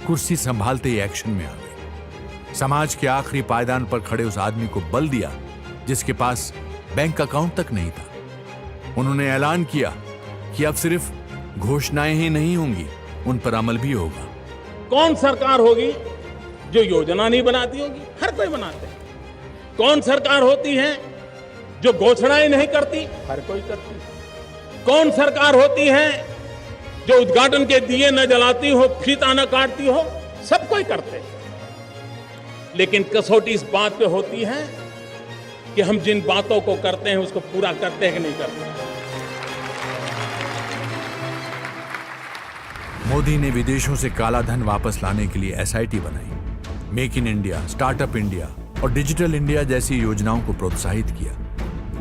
कुर्सी संभालते ही एक्शन में आ गए। समाज के आखिरी पायदान पर खड़े उस आदमी को बल दिया जिसके पास बैंक अकाउंट तक नहीं था। उन्होंने ऐलान किया कि अब सिर्फ घोषणाएं ही नहीं होंगी, उन पर अमल भी होगा। कौन सरकार होगी जो योजना नहीं बनाती होगी? हर कोई बनाते हैं। कौन सरकार होती है जो घोषणाएं नहीं करती? हर कोई करती है। कौन सरकार होती है जो उद्घाटन के दिए न जलाती हो, फीता न काटती हो, सब कोई करते हैं। लेकिन कसौटी इस बात पे होती है कि हम जिन बातों को करते हैं उसको पूरा करते हैं कि नहीं करते। मोदी ने विदेशों से काला धन वापस लाने के लिए एसआईटी बनाई, make in India, startup India और डिजिटल इंडिया जैसी योजनाओं को प्रोत्साहित किया।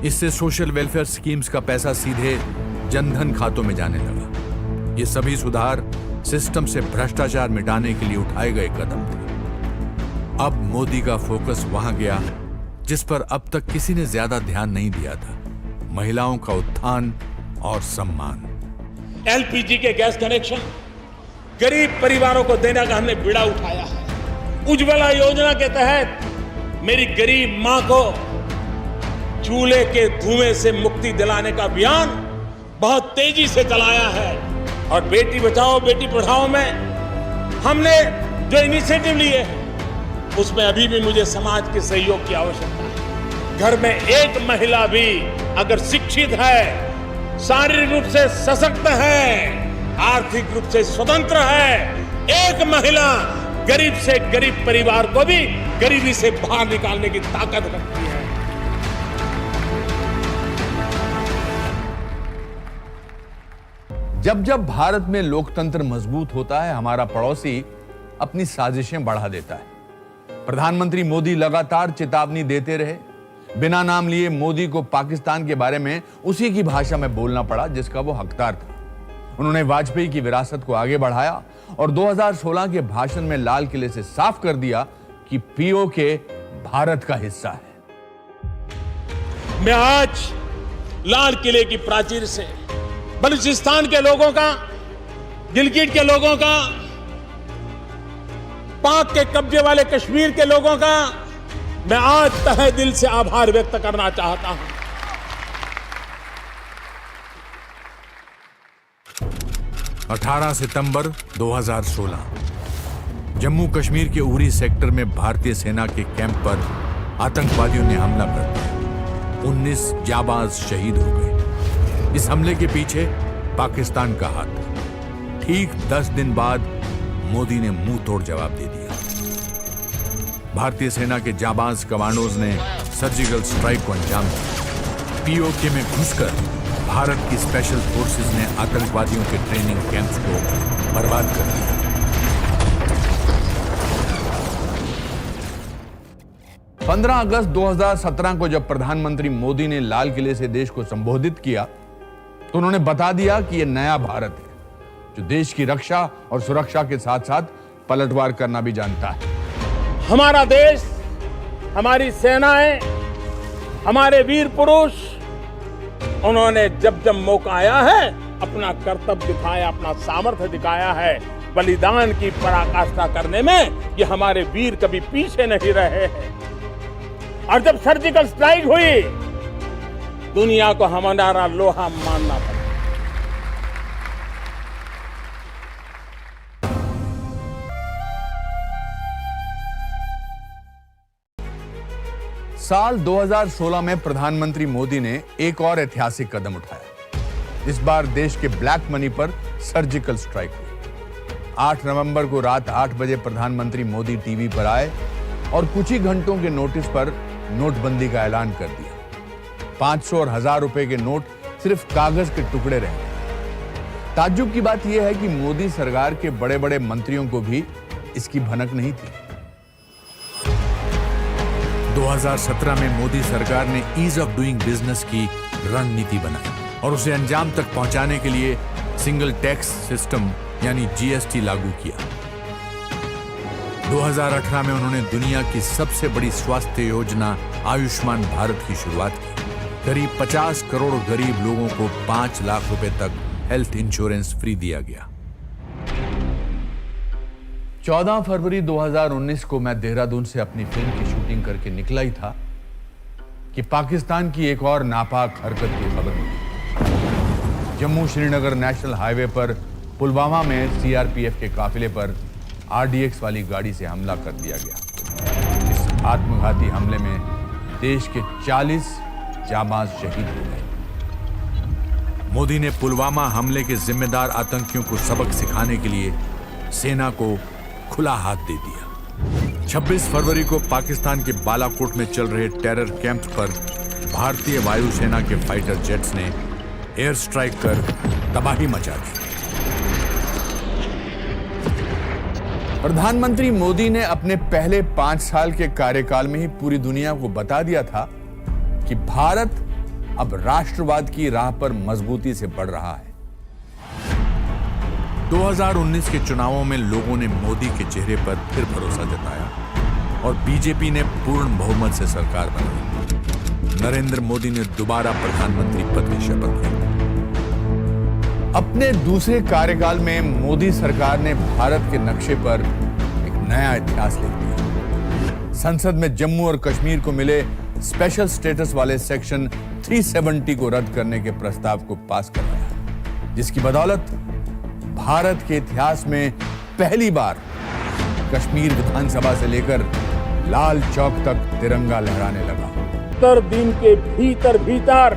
इससे सोशल वेलफेयर स्कीम्स का पैसा सीधे जनधन खातों में जाने लगा। ये सभी सुधार सिस्टम से भ्रष्टाचार मिटाने के लिए उठाए गए कदम थे। अब मोदी का फोकस वहां गया जिस पर अब तक किसी ने ज्यादा ध्यान नहीं दिया था, महिलाओं का उत्थान और सम्मान। एलपीजी के गैस कनेक्शन गरीब परिवारों को देने का हमने बीड़ा उठाया है। उज्ज्वला योजना के तहत मेरी गरीब मां को चूल्हे के धुएं से मुक्ति दिलाने का अभियान बहुत तेजी से चलाया है। और बेटी बचाओ बेटी पढ़ाओ में हमने जो इनिशिएटिव लिए हैं उसमें अभी भी मुझे समाज के सहयोग की आवश्यकता है। घर में एक महिला भी अगर शिक्षित है, शारीरिक रूप से सशक्त है, आर्थिक रूप से स्वतंत्र है, एक महिला गरीब से गरीब परिवार को भी गरीबी से बाहर निकालने की ताकत रखती है। जब जब भारत में लोकतंत्र मजबूत होता है, हमारा पड़ोसी अपनी साजिशें बढ़ा देता है। प्रधानमंत्री मोदी लगातार चेतावनी देते रहे। बिना नाम लिए मोदी को पाकिस्तान के बारे में उसी की भाषा में बोलना पड़ा जिसका वो हकदार था। उन्होंने वाजपेयी की विरासत को आगे बढ़ाया और 2016 के भाषण में लाल किले से साफ कर दिया कि पीओके भारत का हिस्सा है। मैं आज लाल किले की प्राचीर से बलूचिस्तान के लोगों का, गिलगिट के लोगों का, पाक के कब्जे वाले कश्मीर के लोगों का मैं आज तहे दिल से आभार व्यक्त करना चाहता हूं। 18 सितंबर 2016 जम्मू कश्मीर के उरी सेक्टर में भारतीय सेना के कैंप पर आतंकवादियों ने हमला कर दिया। 19 जाबाज शहीद हो गए। इस हमले के पीछे पाकिस्तान का हाथ था। ठीक 10 दिन बाद मोदी ने मुंह तोड़ जवाब दे दिया। भारतीय सेना के जाबाज कमांडोज ने सर्जिकल स्ट्राइक को अंजाम दिया। पीओके में घुसकर भारत की स्पेशल फोर्सेस ने आतंकवादियों के ट्रेनिंग कैंप्स को बर्बाद कर दिया। पंद्रह अगस्त 2017 को जब प्रधानमंत्री मोदी ने लाल किले से देश को संबोधित किया तो उन्होंने बता दिया कि यह नया भारत है जो देश की रक्षा और सुरक्षा के साथ साथ पलटवार करना भी जानता है। हमारा देश, हमारी सेनाएं, हमारे वीर पुरुष, उन्होंने जब जब मौका आया है अपना कर्तव्य दिखाया, अपना सामर्थ्य दिखाया है। बलिदान की पराकाष्ठा करने में ये हमारे वीर कभी पीछे नहीं रहे हैं। और जब सर्जिकल स्ट्राइक हुई, दुनिया को हमारा लोहा मानना पड़ा। साल 2016 में प्रधानमंत्री मोदी ने एक और ऐतिहासिक कदम उठाया। इस बार देश के ब्लैक मनी पर सर्जिकल स्ट्राइक हुई। 8 नवंबर को रात 8 बजे प्रधानमंत्री मोदी टीवी पर आए और कुछ ही घंटों के नोटिस पर नोटबंदी का ऐलान कर दिया। 500 और 1000 रुपए के नोट सिर्फ कागज के टुकड़े रहे। ताज्जुब की बात यह है कि मोदी सरकार के बड़े बड़े मंत्रियों को भी इसकी भनक नहीं थी। 2017 में मोदी सरकार ने ईज ऑफ डूइंग बिजनेस की रणनीति बनाई और उसे अंजाम तक पहुंचाने के लिए सिंगल टैक्स सिस्टम यानी जीएसटी लागू किया। 2018 में उन्होंने दुनिया की सबसे बड़ी स्वास्थ्य योजना आयुष्मान भारत की शुरुआत की। करीब 50 करोड़ गरीब लोगों को 5 लाख रुपए तक हेल्थ इंश्योरेंस फ्री दिया गया। 14 फरवरी 2019 को मैं देहरादून से अपनी फिल्म की शूटिंग करके निकला ही था कि पाकिस्तान की एक और नापाक हरकत की खबर मिली। जम्मू श्रीनगर नेशनल हाईवे पर पुलवामा में सीआरपीएफ के काफिले पर आरडीएक्स वाली गाड़ी से हमला कर दिया गया। इस आत्मघाती हमले में देश के 40 जाबाज शहीद हो गए। मोदी ने पुलवामा हमले के जिम्मेदार आतंकियों को सबक सिखाने के लिए सेना को खुला हाथ दे दिया। 26 फरवरी को पाकिस्तान के बालाकोट में चल रहे टेरर कैंप पर भारतीय वायुसेना के फाइटर जेट्स ने एयर स्ट्राइक कर तबाही मचा दी। प्रधानमंत्री मोदी ने अपने पहले 5 साल के कार्यकाल में ही पूरी दुनिया को बता दिया था कि भारत अब राष्ट्रवाद की राह पर मजबूती से बढ़ रहा है। 2019 के चुनावों में लोगों ने मोदी के चेहरे पर फिर भरोसा जताया और बीजेपी ने पूर्ण बहुमत से सरकार बनाई। नरेंद्र मोदी ने दोबारा प्रधानमंत्री पद की शपथ ली। अपने दूसरे कार्यकाल में मोदी सरकार ने भारत के नक्शे पर एक नया इतिहास लिख दिया। संसद में जम्मू और कश्मीर को मिले स्पेशल स्टेटस वाले सेक्शन 370 को रद्द करने के प्रस्ताव को पास करवाया, जिसकी बदौलत भारत के इतिहास में पहली बार कश्मीर विधानसभा से लेकर लाल चौक तक तिरंगा लहराने लगा। 70 दिन के भीतर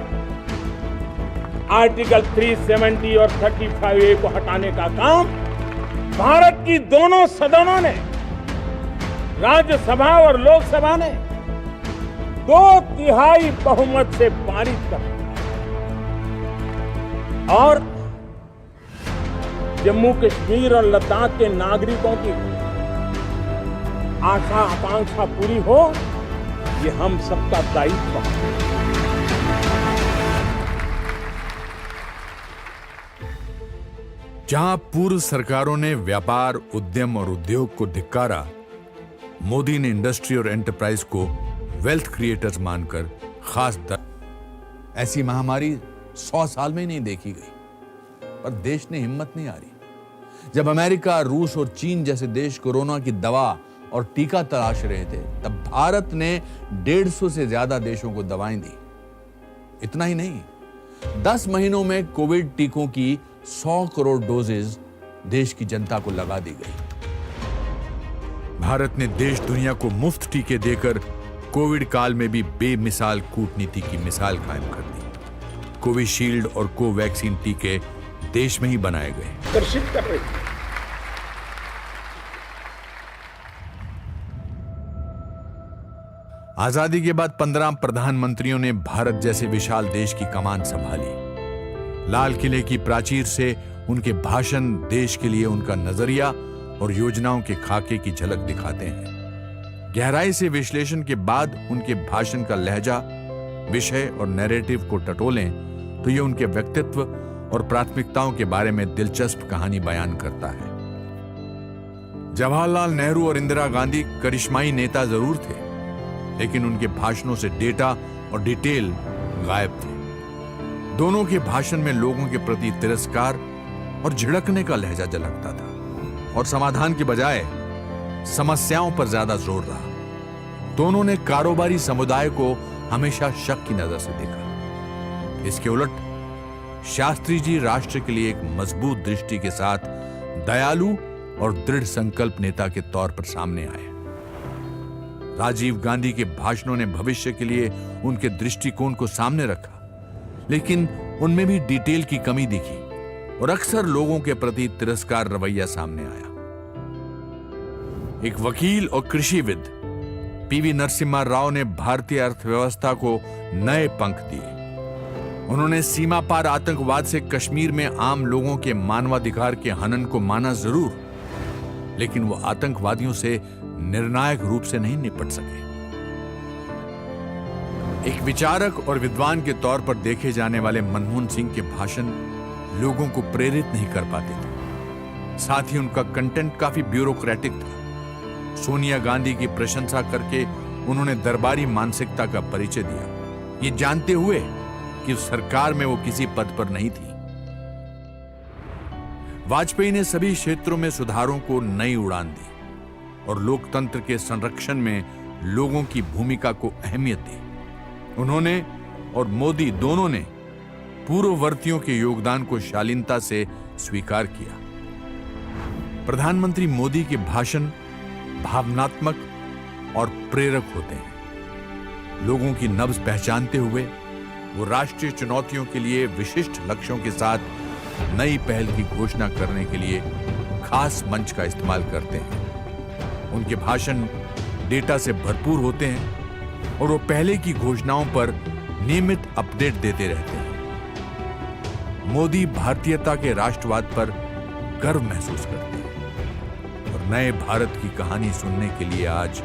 आर्टिकल 370 और 35A को हटाने का काम भारत की दोनों सदनों ने, राज्यसभा और लोकसभा ने 2/3 बहुमत से पारित कर दिया और जम्मू कश्मीर और लद्दाख के नागरिकों की आशा आकांक्षा पूरी हो, ये हम सबका दायित्व है। जहां पूर्व सरकारों ने व्यापार, उद्यम और उद्योग को धिक्कारा, मोदी ने इंडस्ट्री और एंटरप्राइज को वेल्थ क्रिएटर्स मानकर खास दर। ऐसी महामारी 100 साल में नहीं देखी गई, पर देश ने हिम्मत नहीं हारी। जब अमेरिका, रूस और चीन जैसे देश कोरोना की दवा और टीका तलाश रहे थे, तब भारत ने 150 से ज्यादा देशों को दवाएं दी। इतना ही नहीं, 10 महीनों में कोविड टीकों की 100 करोड़ डोजेज देश की जनता को लगा दी गई। भारत ने देश दुनिया को मुफ्त टीके देकर कोविड काल में भी बेमिसाल कूटनीति की मिसाल कायम कर दी। कोविशील्ड और कोवैक्सीन टीके देश में ही बनाए गए। आकर्षित कर रही है। आजादी के बाद 15 प्रधानमंत्रियों ने भारत जैसे विशाल देश की कमान संभाली। लाल किले की प्राचीर से उनके भाषण देश के लिए उनका नजरिया और योजनाओं के खाके की झलक दिखाते हैं। गहराई से विश्लेषण के बाद उनके भाषण का लहजा, विषय और नैरेटिव को टटोलें तो ये उनके व्यक्तित्व और प्राथमिकताओं के बारे में दिलचस्प कहानी बयान करता है। जवाहरलाल नेहरू और इंदिरा गांधी करिश्माई नेता जरूर थे, लेकिन उनके भाषणों से डेटा और डिटेल गायब थे। दोनों के भाषण में लोगों के प्रति तिरस्कार और झिड़कने का लहजा झलकता था और समाधान के बजाय समस्याओं पर ज्यादा जोर रहा। दोनों ने कारोबारी समुदाय को हमेशा शक की नजर से देखा। इसके उलट शास्त्री जी राष्ट्र के लिए एक मजबूत दृष्टि के साथ दयालु और दृढ़ संकल्प नेता के तौर पर सामने आए। राजीव गांधी के भाषणों ने भविष्य के लिए उनके दृष्टिकोण को सामने रखा, लेकिन उनमें भी डिटेल की कमी दिखी और अक्सर लोगों के प्रति तिरस्कार रवैया सामने आया। एक वकील और कृषिविद पीवी नरसिम्हा राव ने भारतीय अर्थव्यवस्था को नए पंख दिए। उन्होंने सीमा पार आतंकवाद से कश्मीर में आम लोगों के मानवाधिकार के हनन को माना जरूर, लेकिन वो आतंकवादियों से निर्णायक रूप से नहीं निपट सके। एक विचारक और विद्वान के तौर पर देखे जाने वाले मनमोहन सिंह के भाषण लोगों को प्रेरित नहीं कर पाते थे। साथ ही उनका कंटेंट काफी ब्यूरोक्रेटिक था। सोनिया गांधी की प्रशंसा करके उन्होंने दरबारी मानसिकता का परिचय दिया, ये जानते हुए कि सरकार में वो किसी पद पर नहीं थी। वाजपेयी ने सभी क्षेत्रों में सुधारों को नई उड़ान दी और लोकतंत्र के संरक्षण में लोगों की भूमिका को अहमियत दी। उन्होंने और मोदी दोनों ने पूर्ववर्तियों के योगदान को शालीनता से स्वीकार किया। प्रधानमंत्री मोदी के भाषण भावनात्मक और प्रेरक होते हैं। लोगों की नब्ज पहचानते हुए वो राष्ट्रीय चुनौतियों के लिए विशिष्ट लक्ष्यों के साथ नई पहल की घोषणा करने के लिए खास मंच का इस्तेमाल करते हैं। उनके भाषण डेटा से भरपूर होते हैं और वो पहले की घोषणाओं पर नियमित अपडेट देते रहते हैं। मोदी भारतीयता के राष्ट्रवाद पर गर्व महसूस करते हैं और नए भारत की कहानी सुनने के लिए आज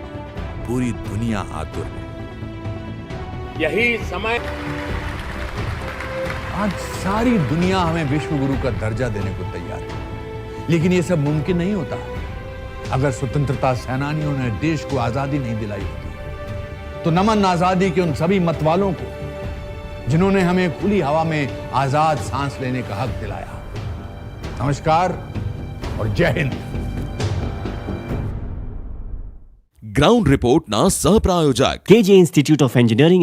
पूरी दुनिया आतुर है। यही समय आज सारी दुनिया हमें विश्व गुरु का दर्जा देने को तैयार है, लेकिन यह सब मुमकिन नहीं होता अगर स्वतंत्रता सेनानियों ने देश को आजादी नहीं दिलाई होती। तो नमन आजादी के उन सभी मतवालों को जिन्होंने हमें खुली हवा में आजाद सांस लेने का हक दिलाया। नमस्कार और जय हिंद। ग्राउंड रिपोर्ट ना सहप्रायोजक KJ इंस्टीट्यूट ऑफ इंजीनियरिंग